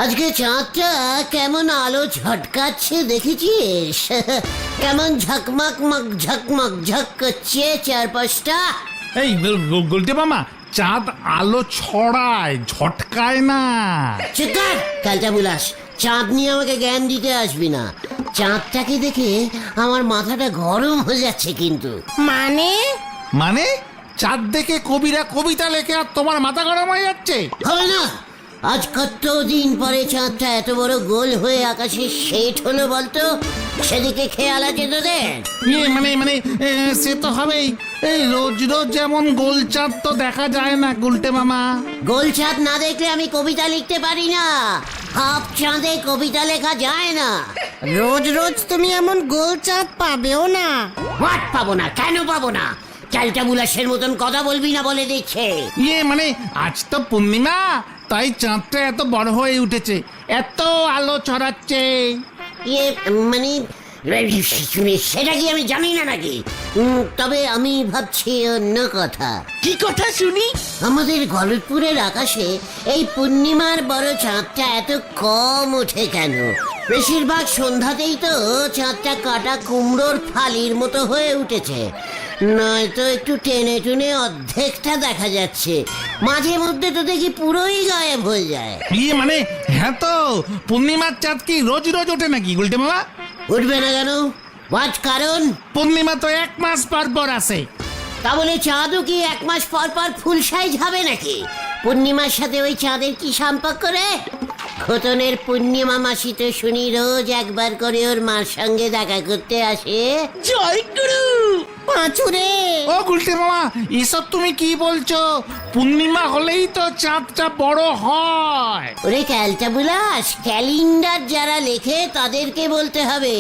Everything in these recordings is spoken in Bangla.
আজকে চাঁদটা কেমন আলো ঝটকাচ্ছে দেখেছিস? কেমন ঝকমক ঝকমক ঝক করছে চারপাশটা। এই গুলটে মামা, চাঁদ আলো ছড়ায়, ঝটকায় না। চিৎকার কালটা বুলাস, চাঁদ নিয়ে আমাকে জ্ঞান দিতে আসবি না। চাঁদটাকে দেখে আমার মাথাটা গরম হয়ে যাচ্ছে কিন্তু। মানে চাঁদ দেখে কবিরা কবিতা লেখে আর তোমার মাথা গরম হয়ে যাচ্ছে? হবে না, আজ কত দিন পরে চাঁদটা এত বড় গোল হয়ে আকাশে সেট হলো বলতো? সেদিকে খেয়াল আছে তোদের? মানে সে তো হবেই। এই রোজ রোজ যেমন গোল চাঁদ তো দেখা যায় না গুলটে মামা। গোল চাঁদ না দেখলে আমি কবিতা লিখতে পারি না। হাফ চাঁদে কবিতা লেখা যায় না। রোজ রোজ তুমি এমন গোল চাঁদ পাবেও না। হোয়াট পাবো না? কেন পাবো না? ক্যালটা বুলাসের মতন কথা বলবি না বলে দিচ্ছে। মানে আজ তো পূর্ণিমা, তাই চাঁদটা এত বড় হয়ে উঠেছে, এত আলো ছড়াচ্ছে। মানে সেটা কি আমি জানি না নাকি? তবে আমি ভাবছি অন্য কথা। কি কথা শুনি? আমাদের গলতপুরের আকাশে এই পূর্ণিমার বড় চাঁদটা এত কম ওঠে কেন? বেশিরভাগ সন্ধ্যাতেই তো চাঁদটা কাটা কুমড়োর ফালির মতো হয়ে উঠেছে। নয়তো একটু টেনে টুনে অর্ধেকটা দেখা যাচ্ছে, মাঝে মধ্যে তো দেখি পুরোই গায়েব হয়ে যায়। মানে হ্যাঁ, তো পূর্ণিমার চাঁদ কি রোজ রোজ ওঠে নাকি গুলটে মামা? উঠবে না কেন? হোয়াট কারণ? পূর্ণিমা তো 1 মাস পর পর আসে। তা বলে চাঁদও কি 1 মাস পর পর ফুল সাইজ হবে নাকি? পূর্ণিমার সাথে ওই চাঁদের কি সম্পর্ক রে? খতনের পূর্ণিমা মাসি তো শুনি রোজ একবার করে ওর মার সঙ্গে দেখা করতে আসে। জয় গুরু পাঁচুরে। ও গুলটে মামা, এসব তুমি কি বলছো? পূর্ণিমা হলেই তো চাঁদটা বড় হয়। ওরে ক্যালটা বুলাস, ক্যালেন্ডার যারা লেখে তাদেরকে বলতে হবে।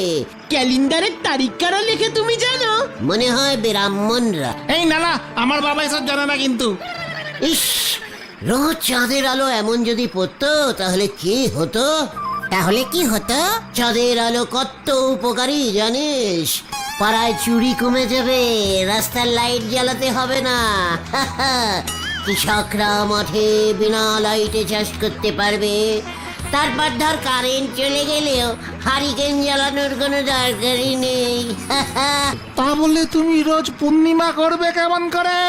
ক্যালেন্ডারের তারিখ কারা লেখে তুমি জানো? মনে হয় ব্রাহ্মণরা। এই না, আমার বাবা এসব জানে না কিন্তু। ইস, রোজ চাঁদের আলো এমন যদি পড়তো তাহলে কি হতো? চাঁদের আলো কত উপকারী জানিস? পাড়ায় চুরি কমে যাবে, রাস্তার লাইট জ্বালাতে হবে না। কৃষকরা মাঠে বিনা লাইটে চাষ করতে পারবে। তারপর ধর কারেন্ট চলে গেলেও হারিকেন জ্বালানোর কোনো দরকারই নেই। তা বলে তুমি রোজ পূর্ণিমা করবে কেমন করে?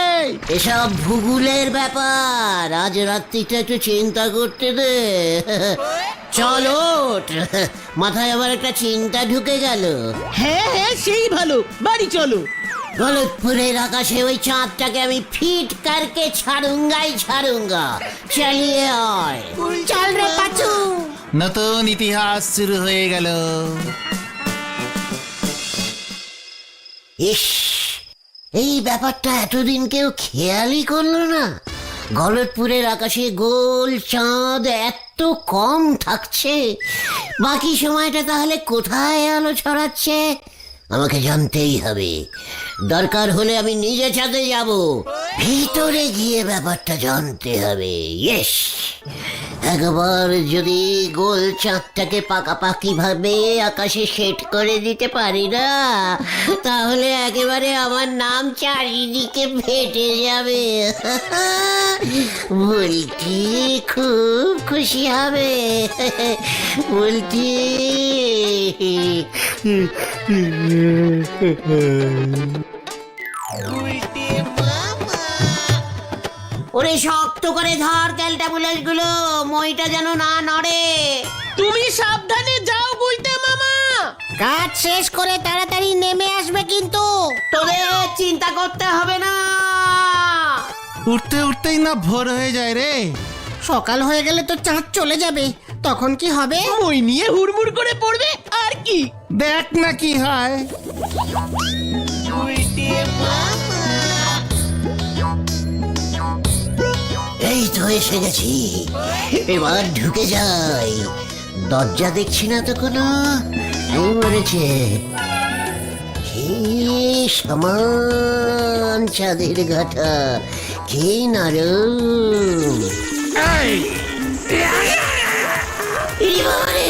এসব ভূগোলের ব্যাপার, আজ রাত্রিটা একটু চিন্তা করতে দে। চলো, মাথায় আবার একটা চিন্তা ঢুকে গেল। হ্যাঁ সেই ভালো, বাড়ি চলো। গলতপুরের আকাশে ওই চাঁদটাকে আমি ফিট করকে ছাড়ুঙ্গা। চালিয়ে আয়। চল রে পাচু। নতুন ইতিহাস শুরু হয়ে গেল। ইস, এই ব্যাপারটা এতদিন কেউ খেয়ালই করলো না। গলতপুরের আকাশে গোল চাঁদ এত কম থাকছে, বাকি সময়টা তাহলে কোথায় আলো ছড়াচ্ছে? আমাকে জানতেই হবে। দরকার হলে আমি নিজে চাঁদে যাব, ভিতরে গিয়ে ব্যাপারটা জানতে হবে। ইয়েস, একবার যদি গোল চাঁদটাকে পাকাপাকি ভাবে আকাশে সেট করে দিতে পারি না, তাহলে একেবারে আমার নাম চারিদিকে ফেটে যাবে। বলছি খুব খুশি হবে। বলছি ওরে শক্ত করে ধর ক্যালটা বুলেট গুলো, মইটা যেন না নড়ে। তুমি সাবধানে যাও গুলটে মামা। কাজ শেষ করে তাড়াতাড়ি নেমে আসবে কিন্তু। তোদের চিন্তা করতে হবে না। উঠতে উঠতেই না ভোর হয়ে যায় রে। সকাল হয়ে গেলে তো চাঁদ চলে যাবে, তখন কি হবে? মই নিয়ে হুড়মুড় করে পড়বে আর কি। দেখ না কি হয়। এই তো এসে গেছি, এবার ঢুকে যাই। দরজা দেখছি না তো কোনো, এই মরেছে। কি সমান চাঁদের ঘাটা, কি নরম। ইরে বাবারে!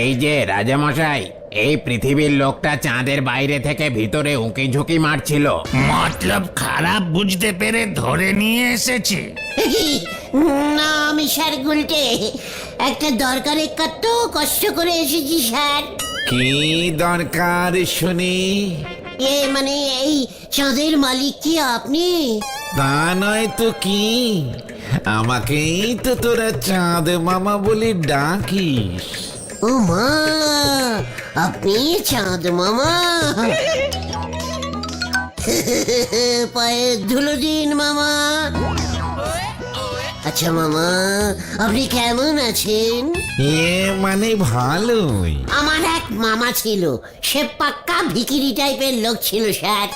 এই যে রাজামশাই, এই পৃথিবীর লোকটা চাঁদের বাইরে থেকে ভিতরে উঁকি ঝুঁকি মারছিল। মতলব খারাপ বুঝতে পেরে ধরে নিয়ে এসেছে। না আমি স্যার গুলটে, একটা দরকারে কত কষ্ট করে এসেছি স্যার। কি দরকার শুনি? মানে এই চাঁদের মালিক কি আপনি? তা নয় তো কি, আমাকেই তো তোরা চাঁদ মামা বলে ডাকিস। ও মা, আপনি চাঁদ মামা? পায়ে ধুলো দিন মামা। আচ্ছা মামা, আপনি কেমন আছেন? মানে ভালোই। আমার এক মামা ছিল, সে পাক্কা ভিকিরি টাইপের লোক ছিল স্যার।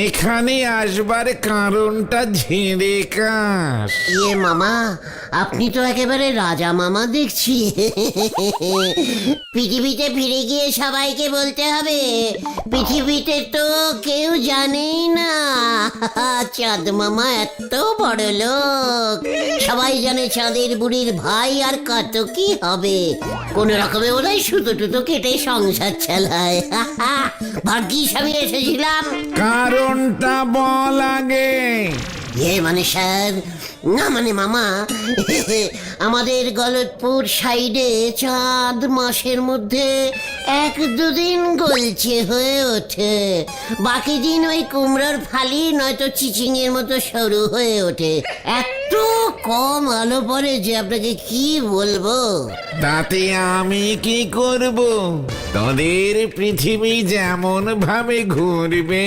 এখানে আসবার কারণটা ঝেড়ে কাশ। মামা, আপনি তো একেবারে রাজা মামা দেখছি। পৃথিবীতে ফিরে গিয়ে সবাইকে বলতে হবে, পৃথিবীতে তো কেউ জানেই না চাঁদ মামা এত বড় লোক। সবাই জানে চাঁদের বুড়ির ভাই, আর কত কি হবে। কোন রকমে ওরাই সুতো টুতো কেটে সংসার চালায়। ভাগ্যিস আমি এসেছিলাম। কারণটা বল আগে। মানে স্যার, না মানে মামা, আমাদের গলতপুর সাইডে চাঁদ মাসের মধ্যে এক দুদিন গলছে হয়ে ওঠে, বাকি দিন ওই কুমড়োর ফালি নয়তো চিচিংয়ের মতো সরু হয়ে ওঠে। এত কম আলো পড়ে যে আপনাকে কি বলবো। তাতে আমি কি করব? তোদের পৃথিবী যেমন ভাবে ঘুরবে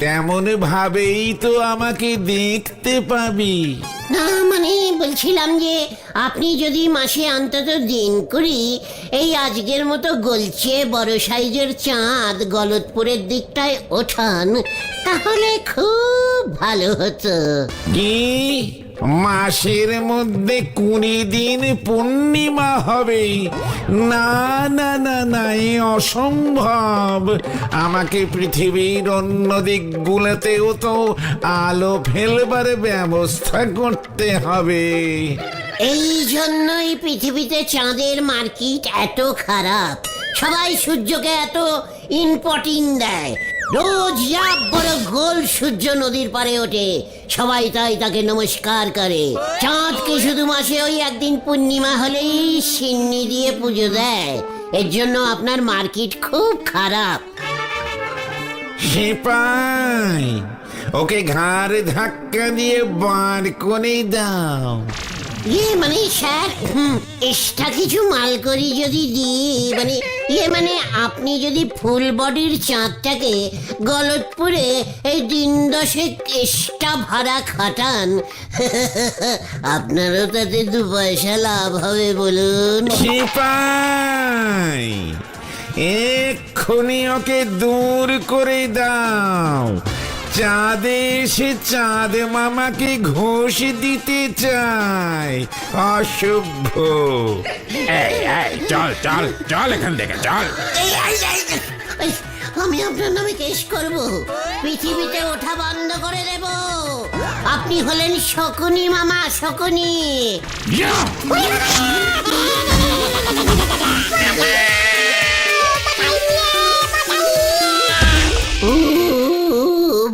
তেমন ভাবেই তো আমাকে দেখতে পাবি। না মানে বলছিলাম যে আপনি যদি মাসে অন্তত দিন করি এই আজকের মতো গলছে বড় সাইজের চাঁদ গলতপুরের দিকটায় ওঠান, তাহলে খুব ভালো হতো। কি মাসের মধ্যে 20 দিন পূর্ণিমা হবে? না না না না, এ অসম্ভব। আমাকে পৃথিবীর অন্য দিকগুলোতেও তো আলো ফেলবার ব্যবস্থা করতে হবে। এই জন্যই পৃথিবীতে চাঁদের মার্কেট এত খারাপ। সবাই সূর্যকে এত ইম্পর্টেন্স দেয়। রোজ যা বড় গোল সূর্য নদীর পারে ওঠে, সবাই তাই তাকে নমস্কার করে। চাঁদকে শুধু মাসে ওই একদিন পূর্ণিমা হলেই সিন্নি দিয়ে পুজো দেয়। এর জন্য আপনার মার্কেট খুব খারাপ। সিপাই, ওকে ঘাড় ধাক্কা দিয়ে বার করে দাও। মানে স্যার, এক্সট্রা কিছু মাল করি যদি দিই, মানে আপনি যদি ফুল বডির চাঁদটাকে গলতপুরে এই দিন 10 এক্সট্রা ভাড়া খাটান, আপনারও তাতে 2 পয়সা লাভ হবে বলুন। সিপাই, এক্ষুনি ওকে দূর করে দাও। চাঁদে এসে চাঁদ মামাকে ঘুষ দিতে চায়, অসভ্য। চল চল চল এখান থেকে চল। আমি আপনার নামে কেস করব, পৃথিবীতে ওঠা বন্ধ করে দেব। আপনি হলেন শকুনি মামা, শকুনি।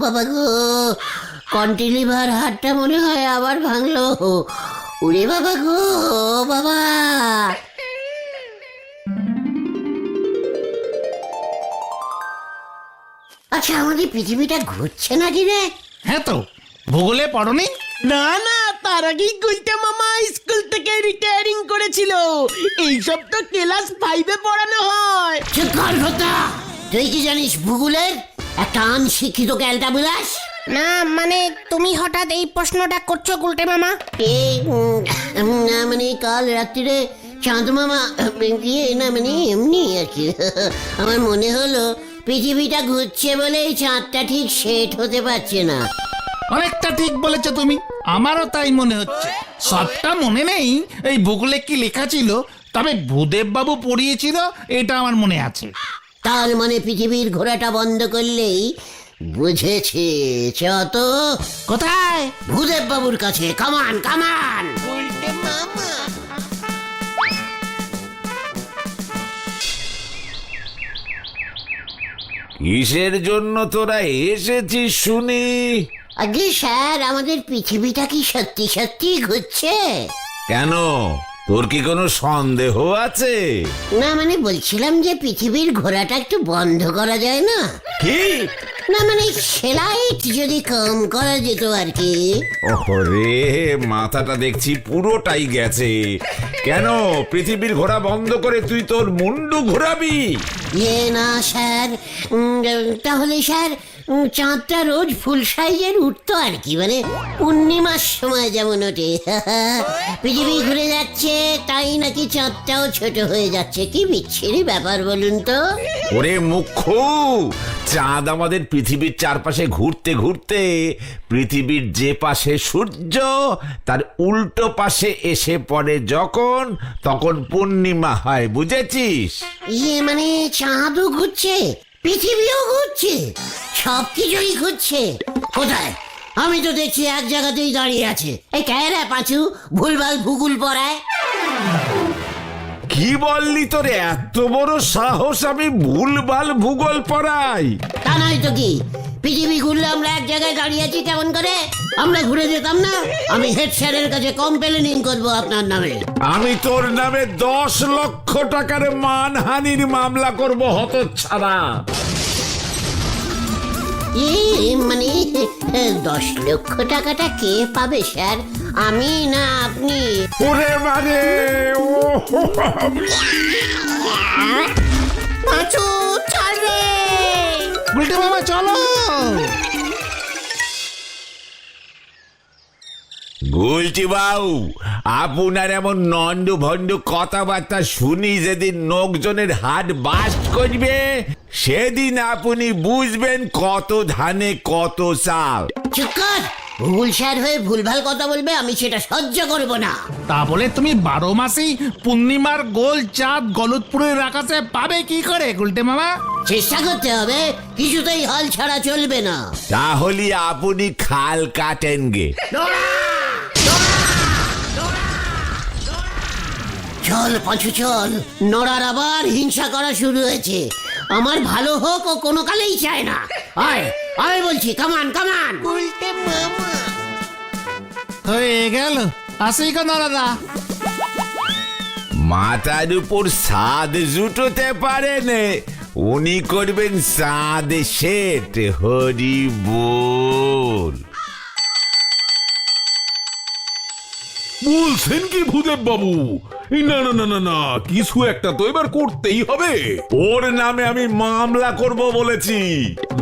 বাবা গো, কন্টিলিভার হাটটা মনে হয় আবার ভাঙলো। উড়ে বাবা গো বাবা। আচ্ছা, আমাদের পৃথিবীটা ঘুরছে নাকি রে? হ্যাঁ তো, ভূগোলে পড়নি? না না, তার আগেই গুলটে মামা স্কুল থেকে রিটায়ারিং করেছিল। এইসব তো ক্লাস 5-এ পড়ানো হয়। চুপ কর ভোতা, তুই কি জানিস ভূগোলের? একটা আনশিক্ষিত ক্যালটা বুলাস। না মানে তুমি হঠাৎ এই প্রশ্নটা করছো গুলটে মামা? না মানে কাল রাত্রিরে চাঁদ মামা না মানে এমনি আর কি, আমার মনে হলো পৃথিবীটা ঘুরছে বলে এই চাঁদটা ঠিক সেট হতে পারছে না। অনেকটা ঠিক বলেছো তুমি, আমারও তাই মনে হচ্ছে। সবটা মনে নেই এই ভূগোলে কি লেখা ছিল, তবে ভূদেব বাবু পড়িয়েছিল এটা আমার মনে আছে। তার মানে পৃথিবীর ঘোরাটা বন্ধ করলেই বুঝেছে। চত কোথায়? ভূদেব বাবুর কাছে, কামান কামান। কিসের জন্য তোরা এসেছিস শুনি? আগে স্যার, আমাদের পৃথিবীটা কি সত্যি সত্যি ঘুরছে? কেন, তোর কি কোনো সন্দেহ আছে? না মানে বলছিলাম যে পৃথিবীর ঘোরাটা একটু বন্ধ করা যায় না? কি? না মানে সেলাইট যদি কম করা যেত আর কি। ওরে, মাথাটা দেখছি পুরোটাই গেছে। কেন, পৃথিবীর ঘোরা বন্ধ করে তুই তোর মুন্ডু ঘোরাবি? না স্যার, তাহলে স্যার চাঁদটা রোজ ফুল সাইজের উঠতো আর কি, মানে পূর্ণিমার সময় যেমন ওঠে। পৃথিবী ঘুরে যাচ্ছে তাই নাকি চাঁদটাও ছোট হয়ে যাচ্ছে। কি বিচ্ছিরি ব্যাপার বলুন তো। ওরে মুখ্য, চাঁদ আমাদের পৃথিবীর চারপাশে ঘুরতে ঘুরতে পৃথিবীর যে পাশে সূর্য তার উল্টো পাশে এসে পড়ে যখন, তখন পূর্ণিমা হয়, বুঝেছিস? মানে চাঁদও ঘুরছে, পৃথিবীও ঘুরছে, সবকিছুই ঘুরছে। কোথায়? আমি তো দেখছি এক জায়গাতেই দাঁড়িয়ে আছে। এই ক্যারা পাঁচু ভুলভাল ভূগোল পড়ায়। কি বললি, তোর এত বড় সাহস আমি ভুলভাল ভূগোল পড়াই? তা নয় তো কি, পৃথিবী ঘুরলে আমরা এক জায়গায় দাঁড়িয়ে আছি কেমন করে? আমরা ঘুরে যেতাম না? আমি হেড স্যারের কাছে কমপ্লেনিং করব আপনার নামে। আমি তোর নামে 10 লক্ষ টাকার মানহানির মামলা করব, হতচ্ছাড়া। মানে 10 লক্ষ টাকাটা কে পাবে স্যার, আমি না আপনি? ওরে মানে পাঁচু চল রে। গুলটে মামা চলো। গুলটি বাবু, আপনার এমন নন্ডু ভন্ডু কথাবার্তা শুনি যেদিন লোকজনের হাট বাস্ট করবে, সেদিন আপনি বুঝবেন কত ধানে কত চাল। চুপ কর, ভুল স্যার হয়ে ভুলভাল কথা বলবে, আমি সেটা সহ্য করব না। তা বলে তুমি 12 মাসেই পূর্ণিমার গোল চাঁদ গলতপুরের আকাশে পাবে কি করে গুলটে মামা? চেষ্টা করতে হবে, কিছুতেই হাল ছাড়া চলবে না। তাহলে আপনি খাল কাটেন গে। চল পাঁচু চল, নড়ার আবার হিংসা করা শুরু হয়েছে। আমার ভালো হোক ও কোনো কালেই চায় না। আয় আয় বলছি, কামান কামান। হয়ে গেল, আসি কেন দাদা? মাথার উপর ছাদ জুটোতে পারেন, উনি করবেন চাঁদ সেট। হরি বল। বলছেন কি ভূদেব বাবু? না না না না না, কিছু একটা তো এবার করতেই হবে। ওর নামে আমি মামলা করব বলেছি।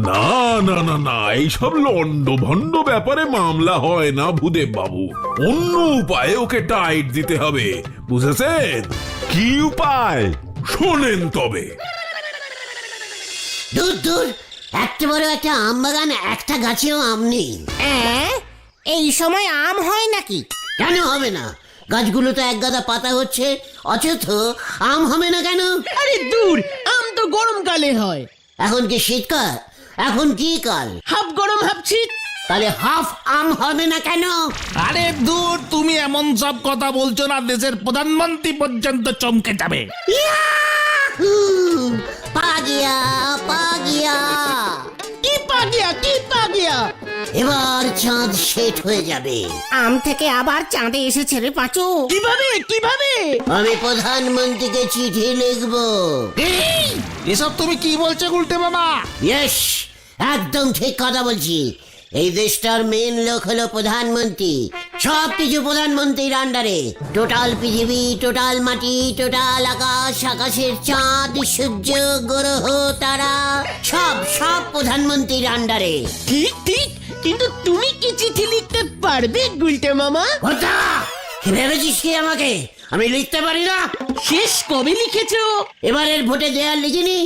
না না না না, এইসব লন্ড ভন্ড ব্যাপারে মামলা হয় না ভূদেব বাবু। অন্য উপায়ে ওকে টাইট দিতে হবে, বুঝেছেন? কি উপায়? শোনেন তবে। দূর দূর, এত বড় একটা আম বাগান, একটা গাছেও আম নেই। এই সময় আম হয় নাকি? কেন হবে না? গাছগুলো তো এক গাদা পাতা হচ্ছে, অথচ আম হবে না কেন? আরে দূর, আম তো গরমকালে হয়। এখন কি শীতকাল? এখন কি কাল? হাফ গরম হাফ শীত। তাহলে হাফ আম হবে না কেন? আরে দূর, তুমি এমন সব কথা বলছো না, দেশের প্রধানমন্ত্রী পর্যন্ত চমকে যাবে। ইয়াহু! পা গিয়া পা গিয়া। কি পা গিয়া, কি পা গিয়া? এবার চাঁদ সেট হয়ে যাবে। আম থেকে আবার চাঁদে এসেছে রে পাঁচু। কিভাবে কিভাবে? আমি প্রধানমন্ত্রীকে চিঠি লিখবো। এসব তুমি কি বলছো গুলটে মামা? ইয়েস, একদম ঠিক কথা বলছি। এই দেশটার মেন লোক হলো প্রধানমন্ত্রী। সবকিছু প্রধানমন্ত্রীর আন্ডারে। টোটাল পৃথিবী, টোটাল মাটি, টোটাল আকাশ, আকাশের চাঁদ, সূর্য, গ্রহ, তারা, সব সব প্রধানমন্ত্রীর আন্ডারে। ঠিক ঠিক, কিন্তু তুমি কি চিঠি লিখতে পারবে গুলটে মামা? ওটা কি ভেবেছিস কি আমাকে আমি লিখতে পারি না? শেষ কবে লিখেছো? এবারের ভোটে দেয়ার লিখিনি।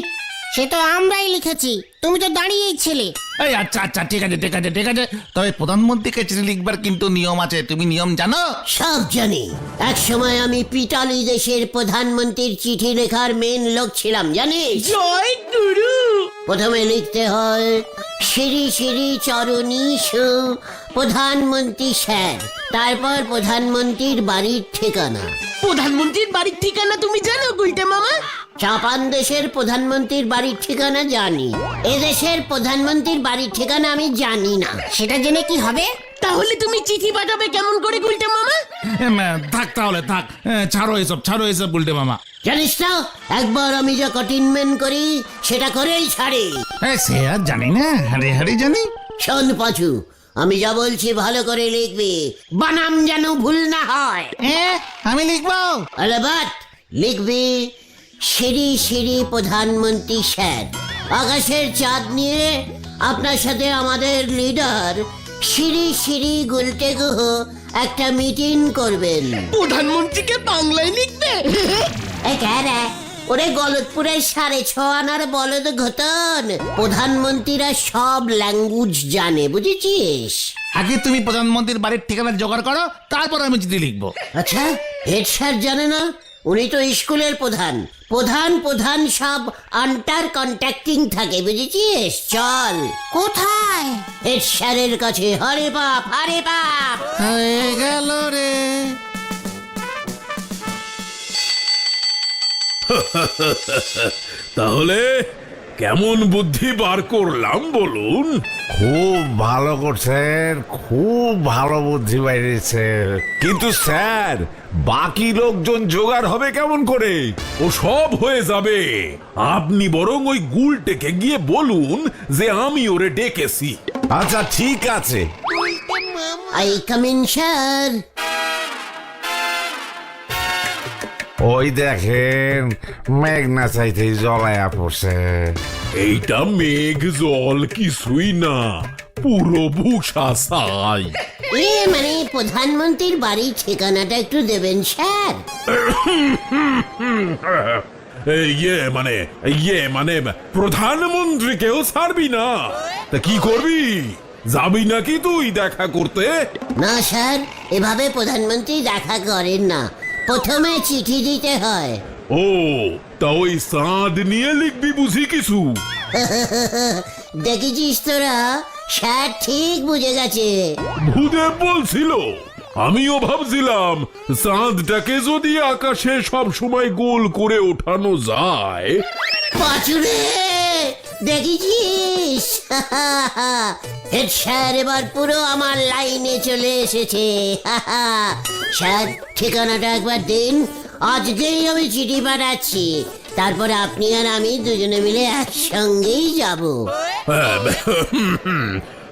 সে তো আমরাই লিখেছি, তুমি তো দাঁড়িয়েই ছিলে। এই আচ্ছা আচ্ছা, ঠিক আছে ঠিক আছে ঠিক আছে, তবে প্রধানমন্ত্রীকে চিঠি লিখবার কিন্তু নিয়ম আছে, তুমি নিয়ম জানো? সব জানি। এক সময় আমি পিটালি দেশের প্রধানমন্ত্রীর চিঠি লেখার মেন লোক ছিলাম, জানিস? জয় গুরু। প্রথমে লিখতে হয় শ্রী শ্রী চরণীশ প্রধানমন্ত্রী স্যার, তারপর প্রধানমন্ত্রীর বাড়ির ঠিকানা। প্রধানমন্ত্রীর বাড়ির ঠিকানা তুমি জানো গুলটে মামা? জাপান দেশের প্রধানমন্ত্রীর বাড়ির ঠিকানা জানি, এদেশের প্রধানমন্ত্রীর বাড়ির ঠিকানা আমি জানি না। সেটা জেনে কি হবে? তাহলে তুমি চিঠি পাঠাবে কেমন করে গুলটে মামা? থাক তাহলে থাক, ছাড়ো এসব উল্টে মামা। জানিস না, একবার আমি যা কঠিনমেন্ট করি সেটা করেই ছাড়ি। সে আর জানি না, হারি জানি। শোন পাঁচু, আমি যা বলছি ভালো করে লিখবি, বানাম যেন ভুল না হয়। আমি লিখবো। আরে বাট লিখবি শ্রী শ্রী প্রধানমন্ত্রী স্যার, আকাশের চাঁদ নিয়ে আপনার সাথে আমাদের লিডার শ্রী শ্রী গুলটে গুহ একটা মিটিং করবেন। প্রধানমন্ত্রীকে বাংলায় লিখবে? ওরে গলতপুরের 6.5 আনার বলদ ঘটন, প্রধানমন্ত্রীরা সব ল্যাঙ্গুয়েজ জানে, বুঝেছিস? আগে তুমি প্রধানমন্ত্রীর বাড়ির ঠিকানা জোগাড় করো, তারপর আমি চিঠি লিখবো। আচ্ছা, হেড স্যার জানে না? উনি তো স্কুলের প্রধান। প্রধান সব আন্টার কন্ট্যাক্টিং থাকে, বুঝেছিস? চল। কোথায়? হেড স্যারের কাছে। হরে বাপ, হরে বাপ। হয়ে গেল রে। তাহলে কেমন বুদ্ধি বার করলাম বলুন? খুব ভালো করছেন, খুব ভালো বুদ্ধি বাইরেছে। কিন্তু স্যার, বাকি লোকজন জোগাড় হবে কেমন করে? ও সব হয়ে যাবে। আপনি বরং ওই গুলটেকে গিয়ে বলুন যে আমি ওরে ডেকেছি। আচ্ছা ঠিক আছে। I come in sir. ওই দেখেন, মেঘনা চাইতে জলায়া পড়ছে। এইটা মেঘ জল কিছুই না, পুরো ভূষা ছাই। মানে প্রধানমন্ত্রীর বাড়ির ঠিকানাটা একটু দেবেন স্যার? ইয়ে মানে প্রধানমন্ত্রীকেও ছাড়বি না? তা কি করবি? যাবি নাকি তুই দেখা করতে? না স্যার, এভাবে প্রধানমন্ত্রী দেখা করেন না, প্রথমে চিঠি দিতে হয়। ও, তা ওই চাঁদ নিয়ে লিখবি বুঝি কিছু? দেখেছিস তোরা, স্যার ঠিক বুঝে গেছে। ভূদেব বলছিল, আমিও ভাবছিলাম চাঁদটাকে যদি আকাশে সব সময় গোল করে ওঠানো যায়। পাচুরে, দেখেছিস? হেড স্যার এবার পুরো আমার লাইনে চলে এসেছে। স্যার, ঠিকানাটা একবার দিন, আজকেই আমি চিঠি পাঠাচ্ছি। তারপরে আপনি আর আমি দুজনে মিলে একসঙ্গেই যাব।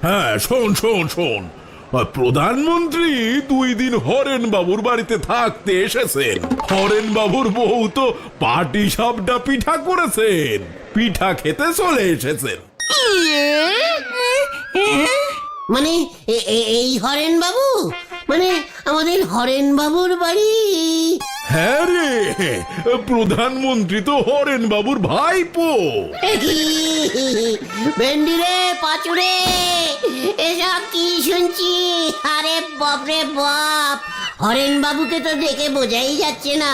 হ্যাঁ, শোন শোন শোন, প্রধানমন্ত্রী 2 দিন হরেন বাবুর বাড়িতে থাকতে এসেছেন। হরেন বাবুর বউ তো পাটি সাপটা পিঠা করেছেন, পিঠা খেতে চলে এসেছেন। মানে এই হরেন বাবু? মানে আমাদের হরেন বাবুর বাড়ি? হ্যাঁ রে, প্রধানমন্ত্রী তো হরেন বাবুর ভাইপো। ভেন্ডি রে, পাচুরে, এসব কি শুনছি? আরে বাপ রে বাপ, হরেন বাবুকে তো দেখে বোঝাই যাচ্ছে না।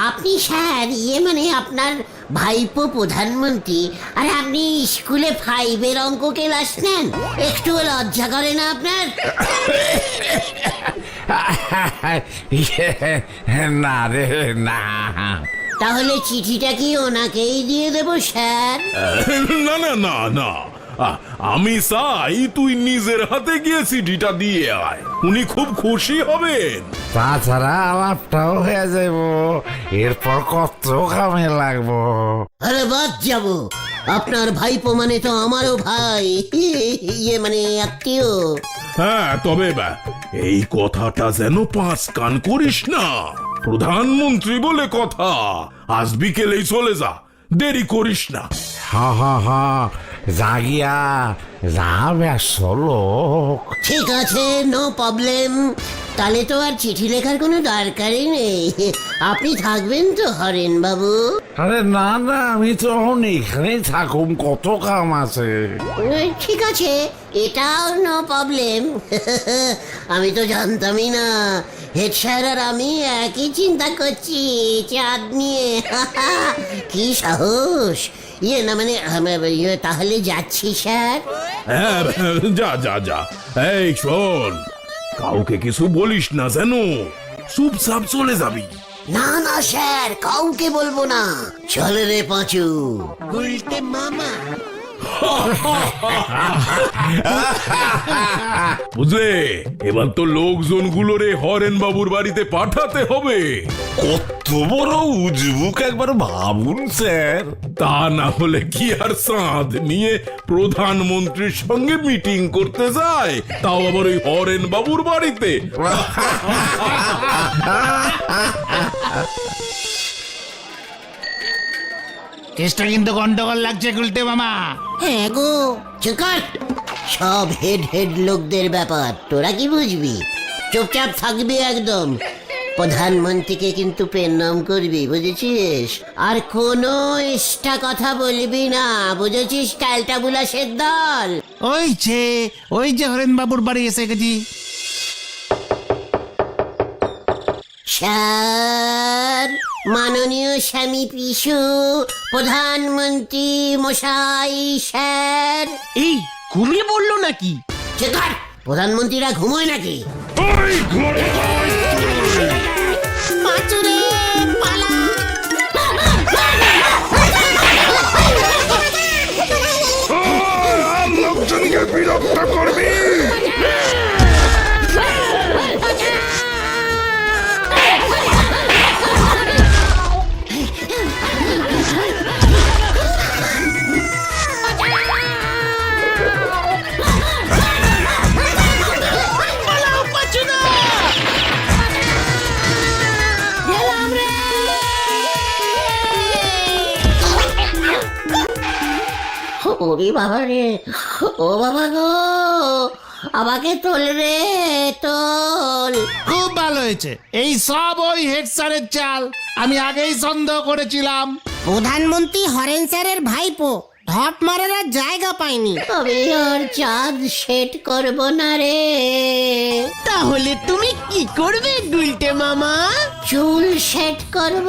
আপনি স্যার, মানে আপনার ভাইপো প্রধানমন্ত্রী, আর আপনি স্কুলে 5 অঙ্ক ক্লাস নেন, একটু লজ্জা করে না আপনার? না রে না। তাহলে চিঠিটা কি ওনাকেই দিয়ে দেবো স্যার? না না না না, আমি চাই তুই নিজের হাতে গিয়ে চিঠিটা দিয়ে আয়, উনি খুব খুশি হবেন। তাছাড়া আলাপটাও হয়ে যাব, এরপর কত কামে লাগবো। আরে বাদ যাব, আপনার ভাইপো মানে তো আমারও ভাই, মানে আত্মীয়। হ্যাঁ, তবে এই কথাটা যেন 5 কান করিস না। প্রধানমন্ত্রী বলে কথা, আজ বিকেলেই চলে যা, দেরি করিস না। হা জাগিয়া যাবে লোক। ঠিক আছে, নো প্রবলেম। তাহলে তো আর চিঠি লেখার কোনো দরকারই নেই। আপনি থাকবেন তো হরেন বাবু? আরে না না, আমি তো এখানেই থাকুম, কত কাম আছে। ঠিক আছে, এটাও নো প্রবলেম। আমি তো জানতামই না হেড স্যার আর আমি একই চিন্তা করছি চাঁদ নিয়ে। কি সাহস! না মানে তাহলে যাচ্ছি স্যার। হ্যাঁ, যা যা যা। এই শোন, কাউকে কিছু বলিস না যেন, চুপচাপ চলে যাবি। না না স্যার, কাউকে বলবো না। চল রে পাঁচু। গুলটে মামা। বুঝলে, এবার তো লোকজন গুলোরে হরেন বাবুর বাড়িতে পাঠাতে হবে। কত বড় উজবুক একবার ভাবুন স্যার। তা না হলে কি আর চাঁদ নিয়ে প্রধানমন্ত্রীর সঙ্গে মিটিং করতে যায়, তাও আবার ওই হরেন বাবুর বাড়িতে। কেসটা কিন্তু গন্ডগোল লাগছে গুলটে মামা। হ্যাঁ গো। চিকার, সব হেড লোকদের ব্যাপার, তোরা কি বুঝবি? চুপচাপ থাকবি একদম। প্রধানমন্ত্রীকে কিন্তু পেন্নাম করবি, বুঝেছিস? আর কোনো এক্সট্রা কথা বলবি না, বুঝেছিস? টালটা বুলাসের দল। ওই যে হরেন বাবুর বাড়ি এসে গেছি। স্যার, মাননীয় স্বামী পিসু, প্রধানমন্ত্রী মশাই স্যার। এই ঘুমিয়ে পড়লো নাকি? চিকার, প্রধানমন্ত্রীরা ঘুমোয় নাকি? পাঁচুরে পালা। লোকজনকে বিরক্ত করবি। ওরে বাবা রে, ও বাবা গো, আমাকে তোল রে, তোল। খুব ভালো হয়েছে, এই সব ওই হেড স্যারের চাল। আমি আগেই সন্দেহ করেছিলাম। প্রধানমন্ত্রী হরেন স্যারের ভাইপো ঢপ মারার আর জায়গা পায়নি। আমি আর চাঁদ সেট করব না রে। তাহলে তুমি কি করবে গুলটে মামা? চুল সেট করব।